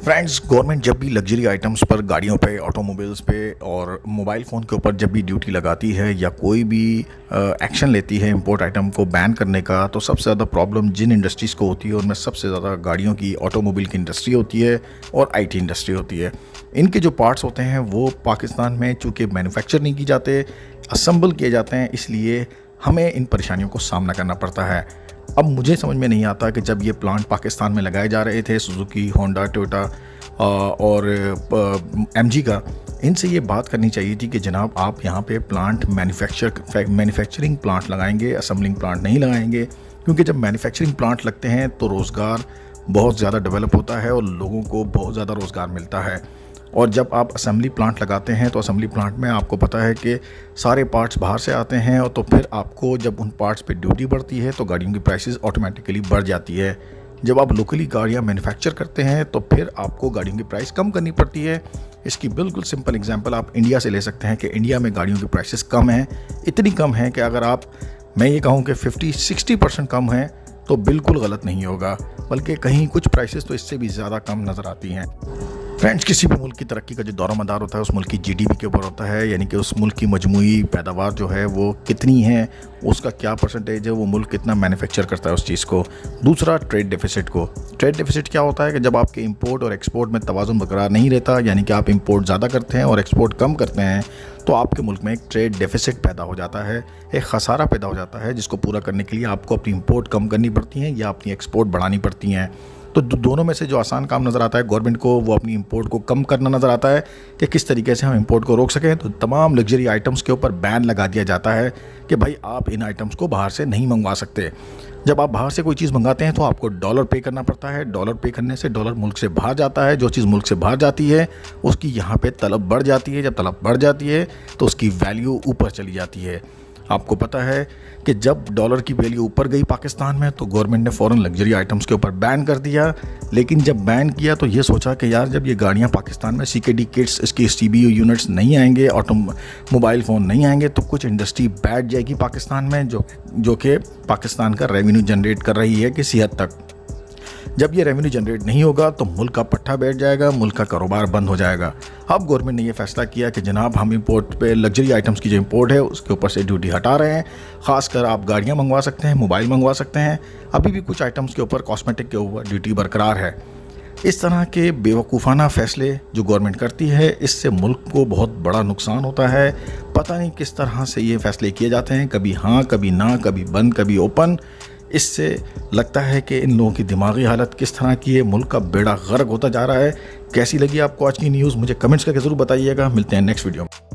Friends, government जब भी luxury items पर, गाड़ियों पे, ऑटोमोबाइल्स पे और मोबाइल फ़ोन के ऊपर जब भी ड्यूटी लगाती है या कोई भी एक्शन लेती है इंपोर्ट आइटम को बैन करने का, तो सबसे ज़्यादा प्रॉब्लम जिन इंडस्ट्रीज़ को होती है उनमें सबसे ज़्यादा गाड़ियों की, ऑटोमोबाइल की इंडस्ट्री होती है और आईटी इंडस्ट्री होती है। इनके जो पार्ट्स होते हैं वो पाकिस्तान में चूँकि मैन्युफैक्चर नहीं की जाते, असम्बल किए जाते हैं, इसलिए हमें इन परेशानियों को सामना करना पड़ता है। अब मुझे समझ में नहीं आता कि जब ये प्लांट पाकिस्तान में लगाए जा रहे थे, सुजुकी, होंडा, टोयोटा और एमजी का, इनसे ये बात करनी चाहिए थी कि जनाब आप यहाँ पे प्लांट मैन्युफैक्चरिंग प्लांट लगाएंगे, असेंबलिंग प्लांट नहीं लगाएंगे, क्योंकि जब मैन्युफैक्चरिंग प्लांट लगते हैं तो रोज़गार बहुत ज़्यादा डेवलप होता है और लोगों को बहुत ज़्यादा रोज़गार मिलता है। और जब आप असेंबली प्लांट लगाते हैं तो असेंबली प्लांट में आपको पता है कि सारे पार्ट्स बाहर से आते हैं, और तो फिर आपको जब उन पार्ट्स पे ड्यूटी बढ़ती है तो गाड़ियों की प्राइसेस ऑटोमेटिकली बढ़ जाती है। जब आप लोकली गाड़ियाँ मैन्युफैक्चर करते हैं तो फिर आपको गाड़ियों की प्राइस कम करनी पड़ती है। इसकी बिल्कुल सिंपल एग्जांपल आप इंडिया से ले सकते हैं कि इंडिया में गाड़ियों की प्राइसेस कम हैं, इतनी कम है कि अगर मैं ये कहूँ कि 50-60% कम है तो बिल्कुल गलत नहीं होगा, बल्कि कहीं कुछ प्राइसेस तो इससे भी ज़्यादा कम नज़र आती हैं। फ्रेंड्स, किसी भी मुल्क की तरक्की का जो दारोमदार होता है उस मुल्क की जीडीपी के ऊपर होता है, यानी कि उस मुल्क की मजमूई पैदावार जो है वो कितनी है, उसका क्या परसेंटेज है, वो मुल्क कितना मैन्युफैक्चर करता है उस चीज़ को। दूसरा, ट्रेड डेफिसिट ट्रेड डेफिसिट क्या होता है कि जब आपके इंपोर्ट और एक्सपोर्ट में तवाज़ुन बरकरार नहीं रहता, यानी कि आप इंपोर्ट ज़्यादा करते हैं और एक्सपोर्ट कम करते हैं, तो आपके मुल्क में एक ट्रेड डेफिसिट पैदा हो जाता है, एक खसारा पैदा हो जाता है, जिसको पूरा करने के लिए आपको अपनी इंपोर्ट कम करनी पड़ती हैं या अपनी एक्सपोर्ट बढ़ानी पड़ती हैं। तो दोनों में से जो आसान काम नज़र आता है गवर्नमेंट को, वो अपनी इंपोर्ट को कम करना नज़र आता है कि किस तरीके से हम इंपोर्ट को रोक सकें। तो तमाम लग्जरी आइटम्स के ऊपर बैन लगा दिया जाता है कि भाई आप इन आइटम्स को बाहर से नहीं मंगवा सकते। जब आप बाहर से कोई चीज़ मंगाते हैं तो आपको डॉलर पे करना पड़ता है। डॉलर पे करने से डॉलर मुल्क से बाहर जाता है। जो चीज़ मुल्क से बाहर जाती है उसकी यहाँ पे तलब बढ़ जाती है। जब तलब बढ़ जाती है तो उसकी वैल्यू ऊपर चली जाती है। आपको पता है कि जब डॉलर की वैल्यू ऊपर गई पाकिस्तान में तो गवर्नमेंट ने फ़ौरन लग्जरी आइटम्स के ऊपर बैन कर दिया। लेकिन जब बैन किया तो ये सोचा कि यार जब ये गाड़ियाँ पाकिस्तान में CKD किट्स, इसकी CBU यूनिट्स नहीं आएंगे, मोबाइल फ़ोन नहीं आएंगे, तो कुछ इंडस्ट्री बैठ जाएगी पाकिस्तान में जो कि पाकिस्तान का रेवेन्यू जनरेट कर रही है किसी हद तक। जब ये रेवेन्यू जनरेट नहीं होगा तो मुल्क का पट्टा बैठ जाएगा, मुल्क का कारोबार बंद हो जाएगा। अब गवर्नमेंट ने ये फैसला किया कि जनाब हम इंपोर्ट पे, लग्जरी आइटम्स की जो इंपोर्ट है उसके ऊपर से ड्यूटी हटा रहे हैं। ख़ासकर आप गाड़ियाँ मंगवा सकते हैं, मोबाइल मंगवा सकते हैं, अभी भी कुछ आइटम्स के ऊपर, कॉस्मेटिक के ऊपर ड्यूटी बरकरार है। इस तरह के बेवकूफ़ाना फ़ैसले जो गवर्नमेंट करती है, इससे मुल्क को बहुत बड़ा नुकसान होता है। पता नहीं किस तरह से ये फ़ैसले किए जाते हैं, कभी हाँ कभी ना, कभी बंद कभी ओपन। इससे लगता है कि इन लोगों की दिमागी हालत किस तरह की है, मुल्क का बेड़ा गर्क होता जा रहा है। कैसी लगी आपको आज की न्यूज़, मुझे कमेंट्स करके ज़रूर बताइएगा। मिलते हैं नेक्स्ट वीडियो में।